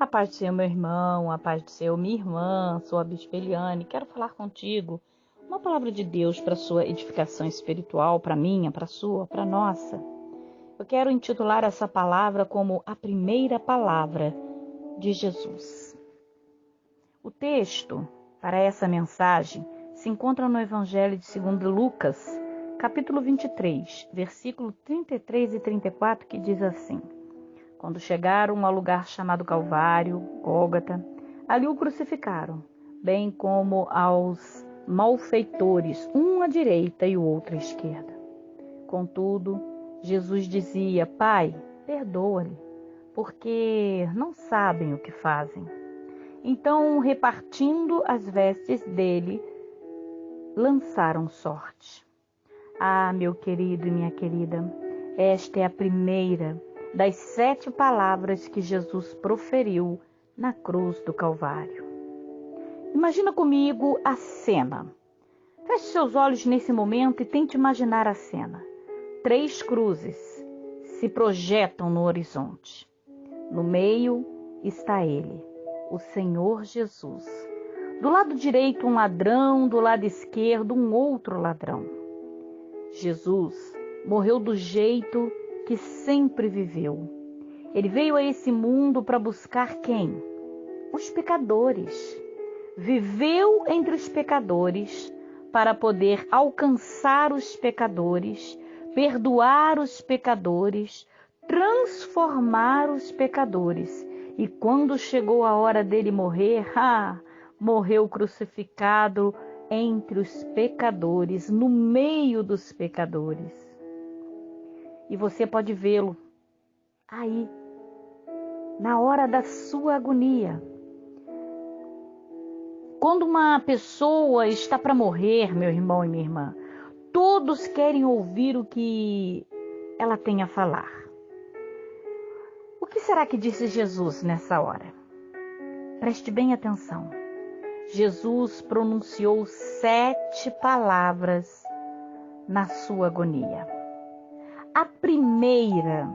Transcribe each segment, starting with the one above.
A paz do Senhor, meu irmão, a paz do Senhor, minha irmã, sou a Bispa Eliane. Quero falar contigo uma palavra de Deus para a sua edificação espiritual, para a minha, para a sua, para a nossa. Eu quero intitular essa palavra como a primeira palavra de Jesus. O texto para essa mensagem se encontra no Evangelho de 2 Lucas, capítulo 23, versículo 33 e 34, que diz assim: Quando chegaram ao lugar chamado Calvário, Gólgota, ali o crucificaram, bem como aos malfeitores, um à direita e o outro à esquerda. Contudo, Jesus dizia: Pai, perdoa-lhe, porque não sabem o que fazem. Então, repartindo as vestes dele, lançaram sorte. Ah, meu querido e minha querida, esta é a primeira das 7 palavras que Jesus proferiu na cruz do Calvário. Imagina comigo a cena. Feche seus olhos nesse momento e tente imaginar a cena. 3 cruzes se projetam no horizonte. No meio está ele, o Senhor Jesus. Do lado direito um ladrão, do lado esquerdo um outro ladrão. Jesus morreu do jeito que sempre viveu. Ele veio a esse mundo para buscar quem? Os pecadores. Viveu entre os pecadores para poder alcançar os pecadores, perdoar os pecadores, transformar os pecadores. E quando chegou a hora dele morrer, morreu crucificado entre os pecadores, no meio dos pecadores. E você pode vê-lo aí, na hora da sua agonia. Quando uma pessoa está para morrer, meu irmão e minha irmã, todos querem ouvir o que ela tem a falar. O que será que disse Jesus nessa hora? Preste bem atenção. Jesus pronunciou 7 palavras na sua agonia. A primeira,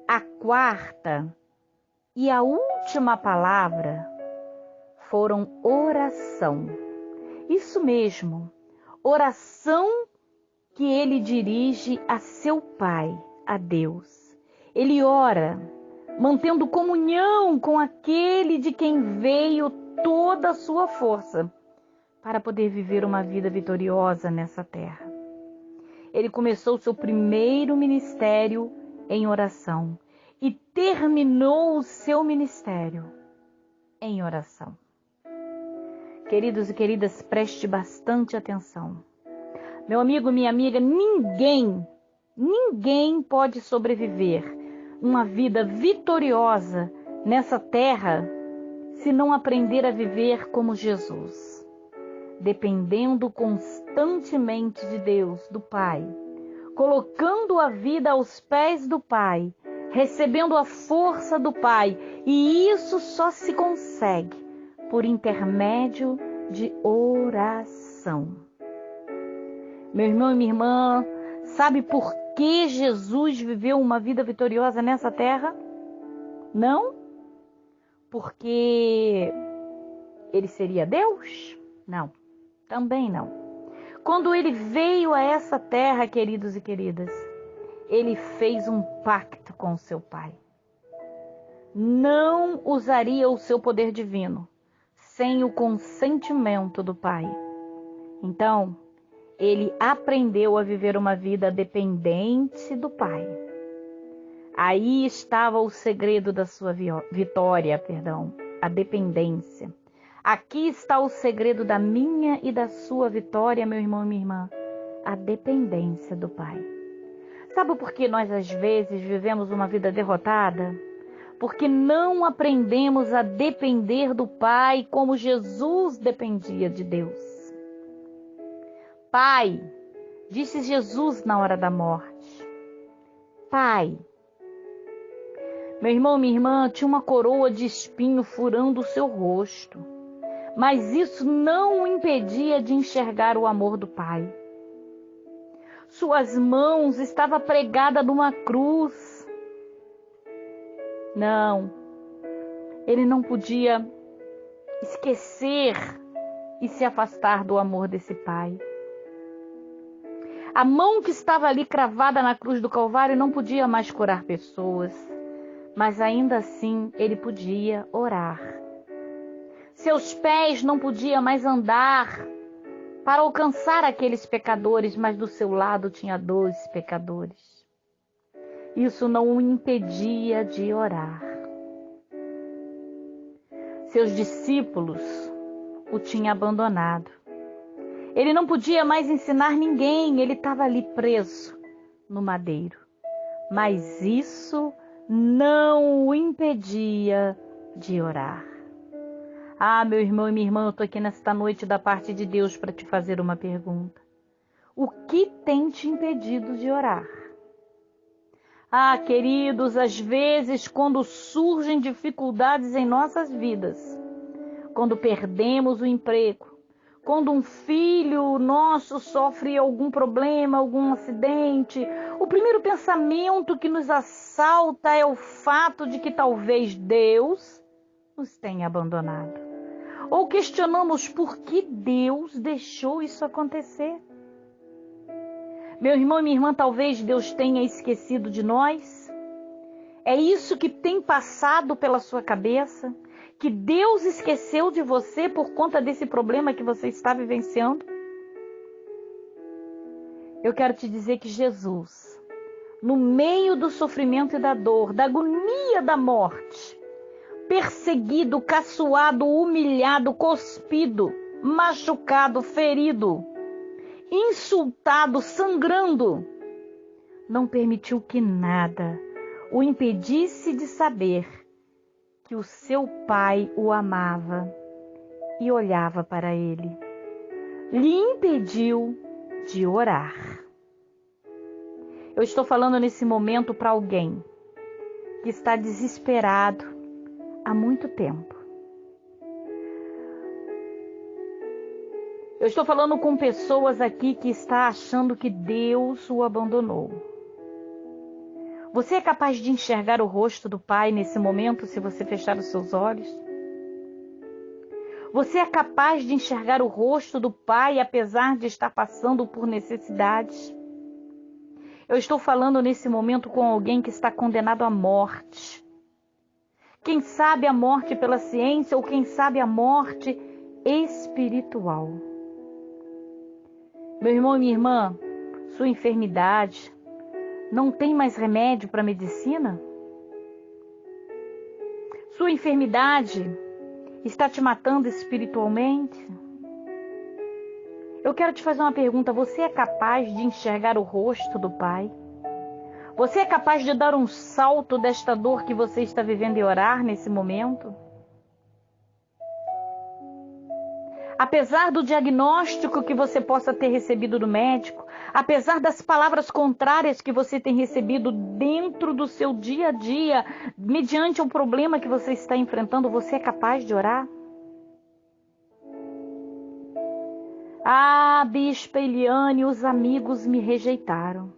a quarta e a última palavra foram oração. Isso mesmo, oração que ele dirige a seu Pai, a Deus. Ele ora, mantendo comunhão com aquele de quem veio toda a sua força para poder viver uma vida vitoriosa nessa terra. Ele começou seu primeiro ministério em oração e terminou o seu ministério em oração. Queridos e queridas, preste bastante atenção. Meu amigo, minha amiga, ninguém pode sobreviver uma vida vitoriosa nessa terra se não aprender a viver como Jesus, dependendo constantemente de Deus, do Pai, colocando a vida aos pés do Pai, recebendo a força do Pai, e isso só se consegue por intermédio de oração. Meu irmão e minha irmã, sabe por que Jesus viveu uma vida vitoriosa nessa terra? Não? Porque ele seria Deus? Não, também não. Quando ele veio a essa terra, queridos e queridas, ele fez um pacto com o seu Pai. Não usaria o seu poder divino sem o consentimento do Pai. Então, ele aprendeu a viver uma vida dependente do Pai. Aí estava o segredo da sua vitória, a dependência. Aqui está o segredo da minha e da sua vitória, meu irmão e minha irmã, a dependência do Pai. Sabe por que nós às vezes vivemos uma vida derrotada? Porque não aprendemos a depender do Pai como Jesus dependia de Deus. Pai, disse Jesus na hora da morte. Pai, meu irmão, minha irmã, tinha uma coroa de espinho furando o seu rosto, mas isso não o impedia de enxergar o amor do Pai. Suas mãos estavam pregadas numa cruz. Não, Ele não podia esquecer e se afastar do amor desse Pai. A mão que estava ali cravada na cruz do Calvário não podia mais curar pessoas, mas ainda assim ele podia orar. Seus pés não podiam mais andar para alcançar aqueles pecadores, mas do seu lado tinha 12 pecadores. Isso não o impedia de orar. Seus discípulos o tinham abandonado. Ele não podia mais ensinar ninguém, ele estava ali preso no madeiro. Mas isso não o impedia de orar. Ah, meu irmão e minha irmã, eu estou aqui nesta noite da parte de Deus para te fazer uma pergunta. O que tem te impedido de orar? Ah, queridos, às vezes quando surgem dificuldades em nossas vidas, quando perdemos o emprego, quando um filho nosso sofre algum problema, algum acidente, o primeiro pensamento que nos assalta é o fato de que talvez Deus nos tenha abandonado. Ou questionamos por que Deus deixou isso acontecer. Meu irmão e minha irmã, talvez Deus tenha esquecido de nós. É isso que tem passado pela sua cabeça? Que Deus esqueceu de você por conta desse problema que você está vivenciando? Eu quero te dizer que Jesus, no meio do sofrimento e da dor, da agonia da morte, perseguido, caçoado, humilhado, cuspido, machucado, ferido, insultado, sangrando, não permitiu que nada o impedisse de saber que o seu Pai o amava e olhava para ele. Lhe impediu de orar. Eu estou falando nesse momento para alguém que está desesperado há muito tempo. Eu estou falando com pessoas aqui que estão achando que Deus o abandonou. Você é capaz de enxergar o rosto do Pai nesse momento se você fechar os seus olhos? Você é capaz de enxergar o rosto do Pai apesar de estar passando por necessidades? Eu estou falando nesse momento com alguém que está condenado à morte. Quem sabe a morte pela ciência ou quem sabe a morte espiritual. Meu irmão e minha irmã, sua enfermidade não tem mais remédio para a medicina? Sua enfermidade está te matando espiritualmente? Eu quero te fazer uma pergunta. Você é capaz de enxergar o rosto do Pai? Você é capaz de dar um salto desta dor que você está vivendo e orar nesse momento? Apesar do diagnóstico que você possa ter recebido do médico, apesar das palavras contrárias que você tem recebido dentro do seu dia a dia, mediante o problema que você está enfrentando, você é capaz de orar? Ah, Bispa Eliane, os amigos me rejeitaram.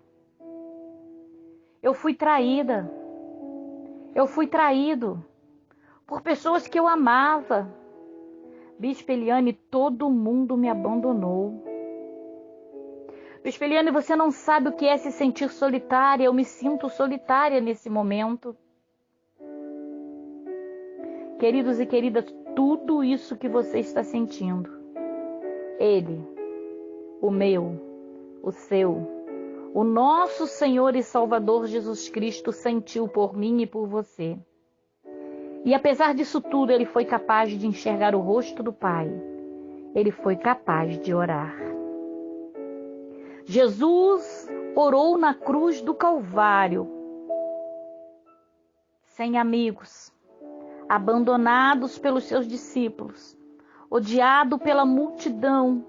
Eu fui traída. Eu fui traído por pessoas que eu amava. Bispa Eliane, todo mundo me abandonou. Bispa Eliane, você não sabe o que é se sentir solitária. Eu me sinto solitária nesse momento. Queridos e queridas, tudo isso que você está sentindo, Ele, o meu, o seu, o nosso Senhor e Salvador Jesus Cristo sentiu por mim e por você. E apesar disso tudo, Ele foi capaz de enxergar o rosto do Pai. Ele foi capaz de orar. Jesus orou na cruz do Calvário, sem amigos, abandonados pelos seus discípulos, odiado pela multidão,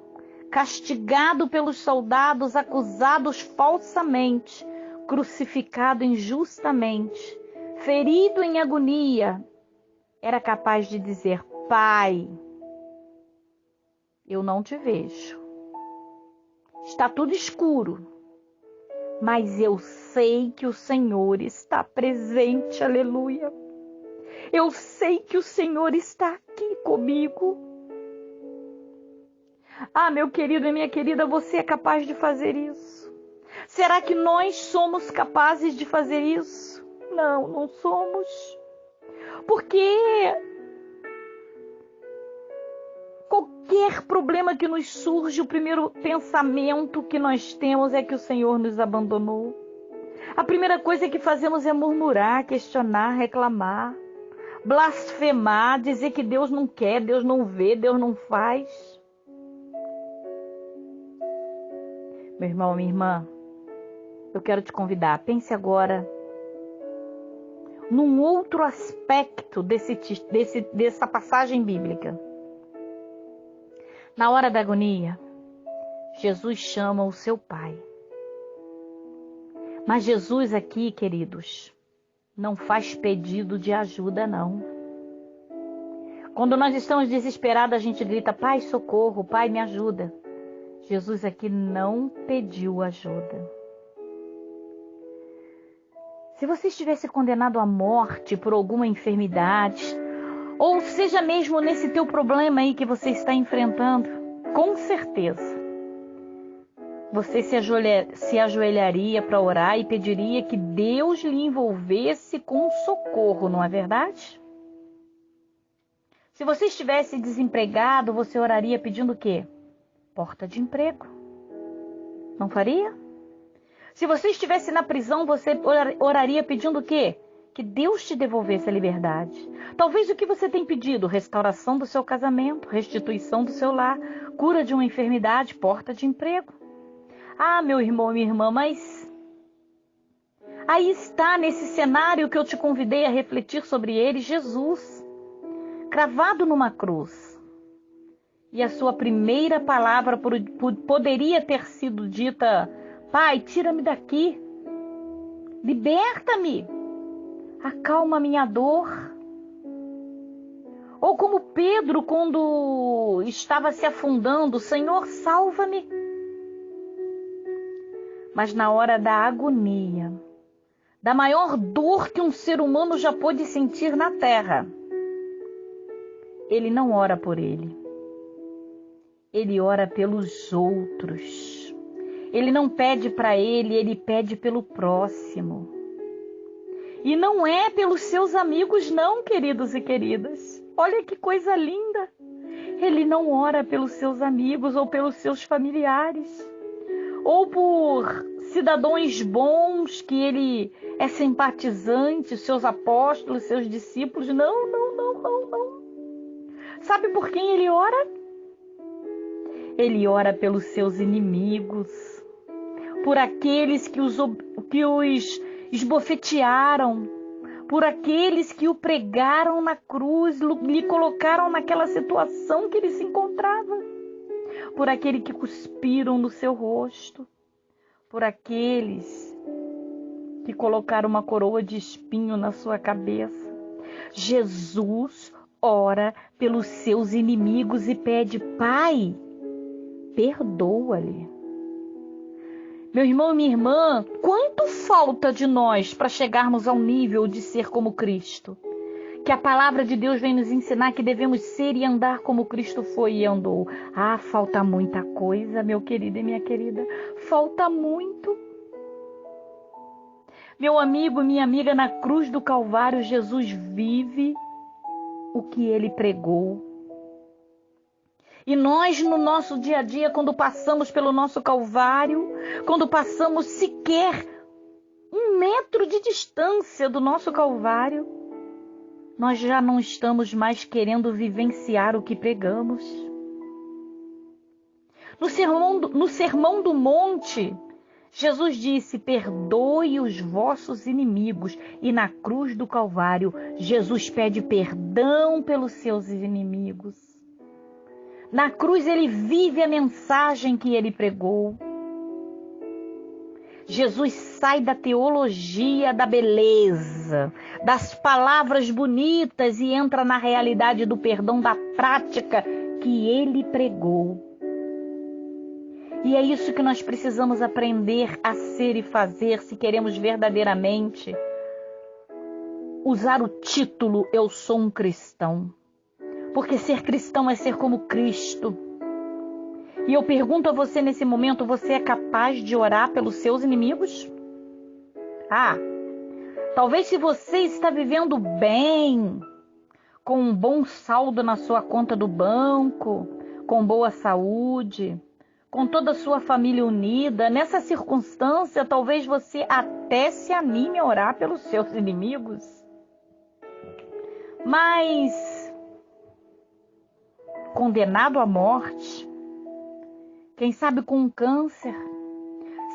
castigado pelos soldados, acusados falsamente, crucificado injustamente, ferido em agonia, era capaz de dizer: Pai, eu não te vejo. Está tudo escuro, mas eu sei que o Senhor está presente, aleluia. Eu sei que o Senhor está aqui comigo. Ah, meu querido e minha querida, você é capaz de fazer isso? Será que nós somos capazes de fazer isso? Não, não somos. Porque qualquer problema que nos surge, o primeiro pensamento que nós temos é que o Senhor nos abandonou. A primeira coisa que fazemos é murmurar, questionar, reclamar, blasfemar, dizer que Deus não quer, Deus não vê, Deus não faz. Meu irmão, minha irmã, eu quero te convidar, pense agora num outro aspecto dessa passagem bíblica. Na hora da agonia, Jesus chama o seu Pai. Mas Jesus aqui, queridos, não faz pedido de ajuda, não. Quando nós estamos desesperados, a gente grita, Pai, socorro, Pai, me ajuda. Jesus aqui não pediu ajuda. Se você estivesse condenado à morte por alguma enfermidade, ou seja mesmo nesse teu problema aí que você está enfrentando, com certeza, você se ajoelharia para orar e pediria que Deus lhe envolvesse com socorro, não é verdade? Se você estivesse desempregado, você oraria pedindo o quê? Porta de emprego. Não faria? Se você estivesse na prisão, você oraria pedindo o quê? Que Deus te devolvesse a liberdade. Talvez o que você tem pedido, restauração do seu casamento, restituição do seu lar, cura de uma enfermidade, porta de emprego. Ah, meu irmão, minha irmã, mas aí está, nesse cenário que eu te convidei a refletir sobre ele, Jesus, cravado numa cruz. E a sua primeira palavra poderia ter sido dita, Pai, tira-me daqui, liberta-me, acalma minha dor. Ou como Pedro, quando estava se afundando, Senhor, salva-me. Mas na hora da agonia, da maior dor que um ser humano já pôde sentir na terra, ele não ora por ele. Ele ora pelos outros. Ele não pede para ele, ele pede pelo próximo. E não é pelos seus amigos não, queridos e queridas. Olha que coisa linda. Ele não ora pelos seus amigos ou pelos seus familiares. Ou por cidadãos bons que ele é simpatizante, seus apóstolos, seus discípulos. Não. Sabe por quem ele ora? Ele ora pelos seus inimigos, por aqueles que os esbofetearam, por aqueles que o pregaram na cruz, lhe colocaram naquela situação que ele se encontrava, por aqueles que cuspiram no seu rosto, por aqueles que colocaram uma coroa de espinho na sua cabeça. Jesus ora pelos seus inimigos e pede, Pai, perdoa-lhe. Meu irmão e minha irmã, quanto falta de nós para chegarmos ao nível de ser como Cristo? Que a palavra de Deus vem nos ensinar que devemos ser e andar como Cristo foi e andou. Ah, falta muita coisa, meu querido e minha querida. Falta muito. Meu amigo, minha amiga, na cruz do Calvário, Jesus vive o que ele pregou. E nós, no nosso dia a dia, quando passamos pelo nosso Calvário, quando passamos sequer 1 metro de distância do nosso Calvário, nós já não estamos mais querendo vivenciar o que pregamos. No Sermão do Monte, Jesus disse, perdoe os vossos inimigos. E na cruz do Calvário, Jesus pede perdão pelos seus inimigos. Na cruz ele vive a mensagem que ele pregou. Jesus sai da teologia da beleza, das palavras bonitas e entra na realidade do perdão, da prática que ele pregou. E é isso que nós precisamos aprender a ser e fazer se queremos verdadeiramente usar o título "eu sou um cristão", porque ser cristão é ser como Cristo. E eu pergunto a você nesse momento, você é capaz de orar pelos seus inimigos? Talvez se você está vivendo bem, com um bom saldo na sua conta do banco, com boa saúde, com toda a sua família unida, nessa circunstância, talvez você até se anime a orar pelos seus inimigos. Mas, condenado à morte, quem sabe com um câncer,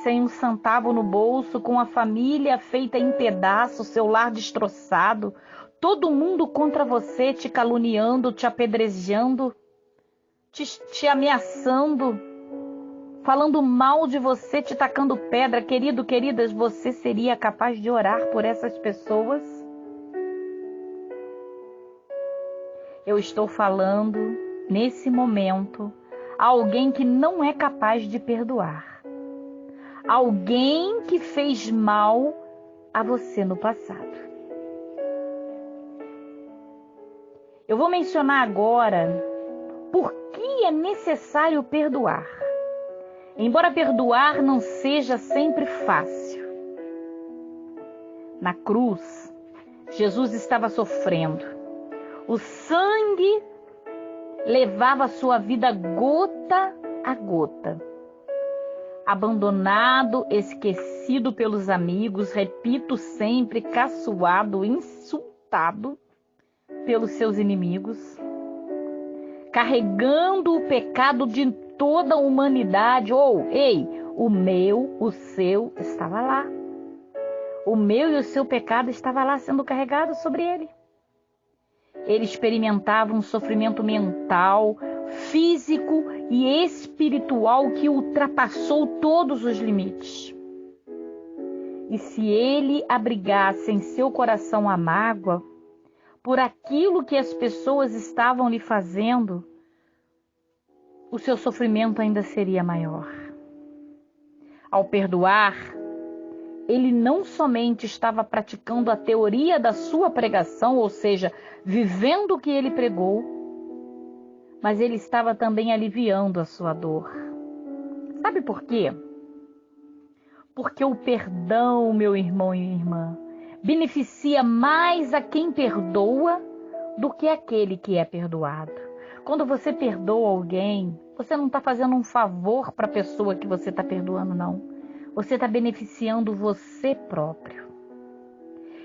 sem um centavo no bolso, com a família feita em pedaços, seu lar destroçado, todo mundo contra você, te caluniando, te apedrejando, te ameaçando, falando mal de você, te tacando pedra. Querido, queridas, você seria capaz de orar por essas pessoas? Eu estou falando, nesse momento, a alguém que não é capaz de perdoar. Alguém que fez mal a você no passado. Eu vou mencionar agora por que é necessário perdoar. Embora perdoar não seja sempre fácil. Na cruz, Jesus estava sofrendo. O sangue levava a sua vida gota a gota. Abandonado, esquecido pelos amigos, repito sempre, caçoado, insultado pelos seus inimigos, carregando o pecado de toda a humanidade. O meu, o seu, estava lá. O meu e o seu pecado estava lá sendo carregado sobre ele. Ele experimentava um sofrimento mental, físico e espiritual que ultrapassou todos os limites. E se ele abrigasse em seu coração a mágoa por aquilo que as pessoas estavam lhe fazendo, o seu sofrimento ainda seria maior. Ao perdoar, ele não somente estava praticando a teoria da sua pregação, ou seja, vivendo o que ele pregou, mas ele estava também aliviando a sua dor. Sabe por quê? Porque o perdão, meu irmão e minha irmã, beneficia mais a quem perdoa do que aquele que é perdoado. Quando você perdoa alguém, você não está fazendo um favor para a pessoa que você está perdoando, não. Você está beneficiando você próprio.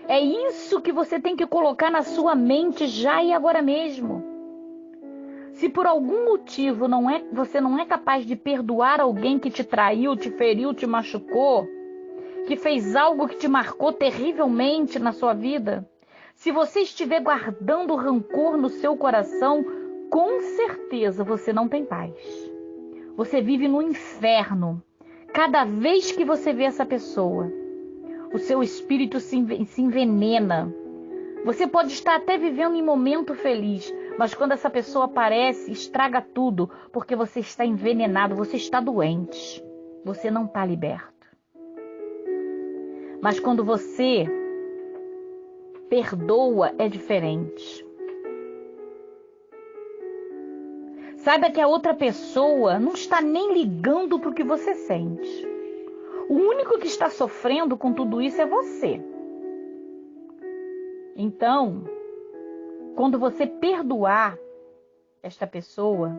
É isso que você tem que colocar na sua mente já e agora mesmo. Se por algum motivo você não é capaz de perdoar alguém que te traiu, te feriu, te machucou, que fez algo que te marcou terrivelmente na sua vida, se você estiver guardando rancor no seu coração, com certeza você não tem paz. Você vive no inferno. Cada vez que você vê essa pessoa, o seu espírito se envenena. Você pode estar até vivendo em momento feliz, mas quando essa pessoa aparece, estraga tudo, porque você está envenenado, você está doente, você não está liberto. Mas quando você perdoa, é diferente. Saiba que a outra pessoa não está nem ligando para o que você sente. O único que está sofrendo com tudo isso é você. Então, quando você perdoar esta pessoa,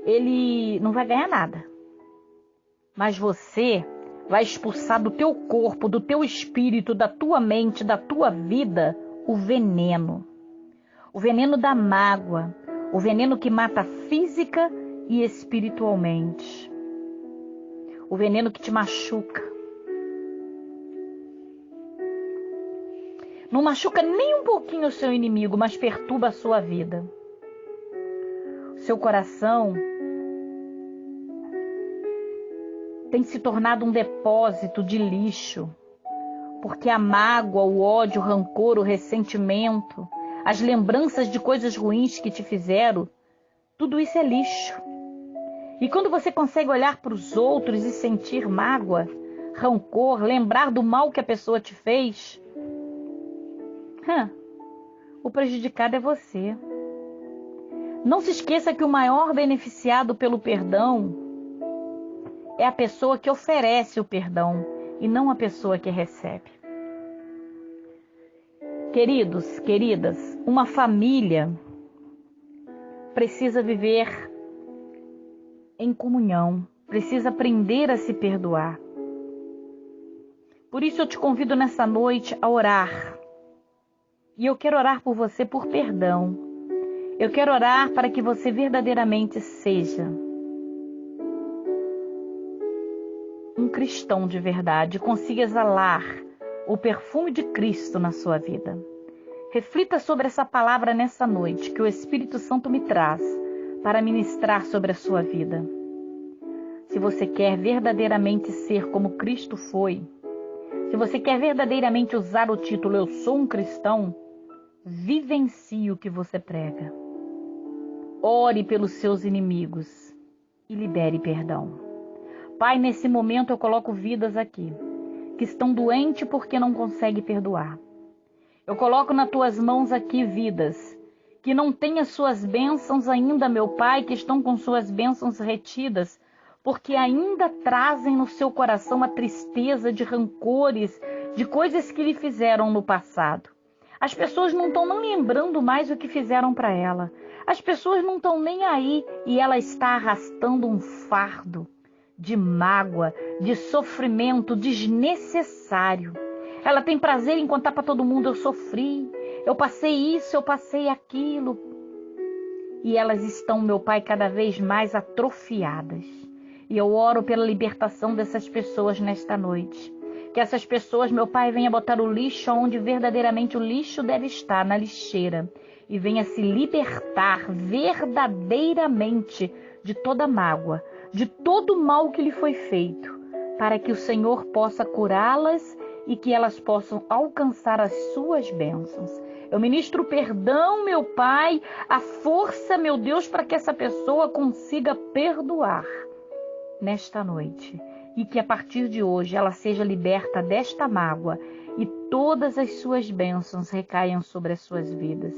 ele não vai ganhar nada. Mas você vai expulsar do teu corpo, do teu espírito, da tua mente, da tua vida, o veneno. O veneno da mágoa, o veneno que mata física e espiritualmente. O veneno que te machuca. Não machuca nem um pouquinho o seu inimigo, mas perturba a sua vida. O seu coração tem se tornado um depósito de lixo, porque a mágoa, o ódio, o rancor, o ressentimento, as lembranças de coisas ruins que te fizeram, tudo isso é lixo. E quando você consegue olhar para os outros e sentir mágoa, rancor, lembrar do mal que a pessoa te fez, o prejudicado é você. Não se esqueça que o maior beneficiado pelo perdão é a pessoa que oferece o perdão e não a pessoa que recebe. Queridos, queridas, uma família precisa viver em comunhão, precisa aprender a se perdoar. Por isso eu te convido nessa noite a orar. E eu quero orar por você por perdão. Eu quero orar para que você verdadeiramente seja um cristão de verdade, consiga exalar o perfume de Cristo na sua vida. Reflita sobre essa palavra nessa noite que o Espírito Santo me traz para ministrar sobre a sua vida. Se você quer verdadeiramente ser como Cristo foi, se você quer verdadeiramente usar o título Eu sou um cristão, vivencie o que você prega. Ore pelos seus inimigos e libere perdão. Pai, nesse momento eu coloco vidas aqui que estão doentes porque não conseguem perdoar. Eu coloco nas tuas mãos aqui vidas que não têm as suas bênçãos ainda, meu Pai, que estão com suas bênçãos retidas, porque ainda trazem no seu coração a tristeza de rancores, de coisas que lhe fizeram no passado. As pessoas não estão nem lembrando mais o que fizeram para ela. As pessoas não estão nem aí e ela está arrastando um fardo de mágoa, de sofrimento desnecessário. Ela tem prazer em contar para todo mundo: eu sofri, eu passei isso, eu passei aquilo. E elas estão, meu Pai, cada vez mais atrofiadas. E eu oro pela libertação dessas pessoas nesta noite. Que essas pessoas, meu Pai, venha botar o lixo onde verdadeiramente o lixo deve estar, na lixeira. E venha se libertar verdadeiramente de toda mágoa, de todo o mal que lhe foi feito, para que o Senhor possa curá-las e que elas possam alcançar as suas bênçãos. Eu ministro perdão, meu Pai, a força, meu Deus, para que essa pessoa consiga perdoar nesta noite. E que a partir de hoje ela seja liberta desta mágoa e todas as suas bênçãos recaiam sobre as suas vidas.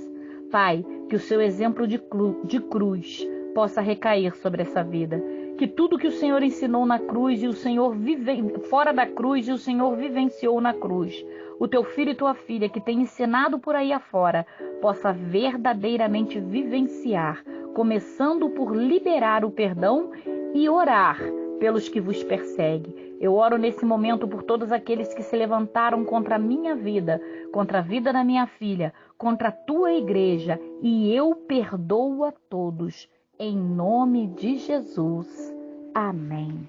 Pai, que o seu exemplo de cruz possa recair sobre essa vida. Que tudo que o Senhor ensinou na cruz e o Senhor fora da cruz e o Senhor vivenciou na cruz, o teu filho e tua filha que tem ensinado por aí afora, possa verdadeiramente vivenciar, começando por liberar o perdão e orar pelos que vos perseguem. Eu oro nesse momento por todos aqueles que se levantaram contra a minha vida, contra a vida da minha filha, contra a tua igreja, e eu perdoo a todos. Em nome de Jesus. Amém.